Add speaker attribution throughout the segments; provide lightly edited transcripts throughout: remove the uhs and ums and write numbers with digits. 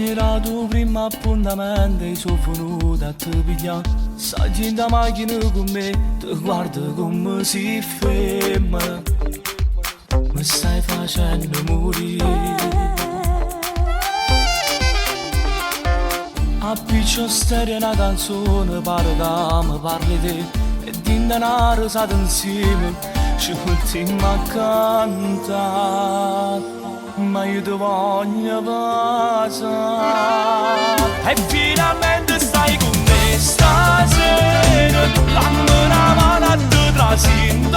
Speaker 1: Ogni'rato primo appuntamento e sono venuta a te pigliare. Saggi in da macchina con me, ti guardo come si ferma. Mi stai facendo morire. Appiccio stereo una canzone, pare che mi parli te. E di denaro state insieme, ci continuiamo a cantare. Ma io ti voglio passare. E finalmente stai con me stasera. Dammi una mano a te trascinto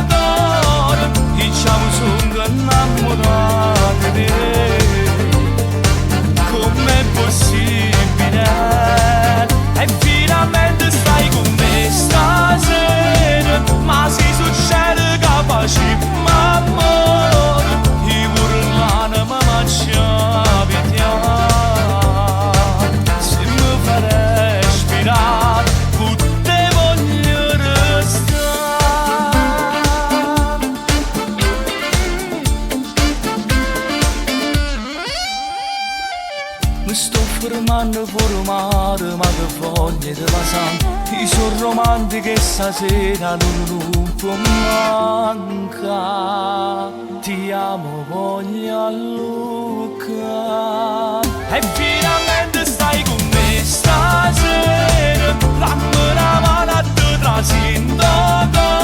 Speaker 1: d'oro. Diciamo sono innamorati di te. Com'è possibile? E finalmente stai con me stasera. Ma si succede che facciamo amore. Io l'anima mi se mi fa respirare, con te voglio restare. Mi sto fermando fuori mare, ma che voglia di passare. Io sono romantico e stasera non può mancare. Ti amo, voglio a Luca. E finalmente stai con me stasera. Dammi una mano a te trascinto d'oro.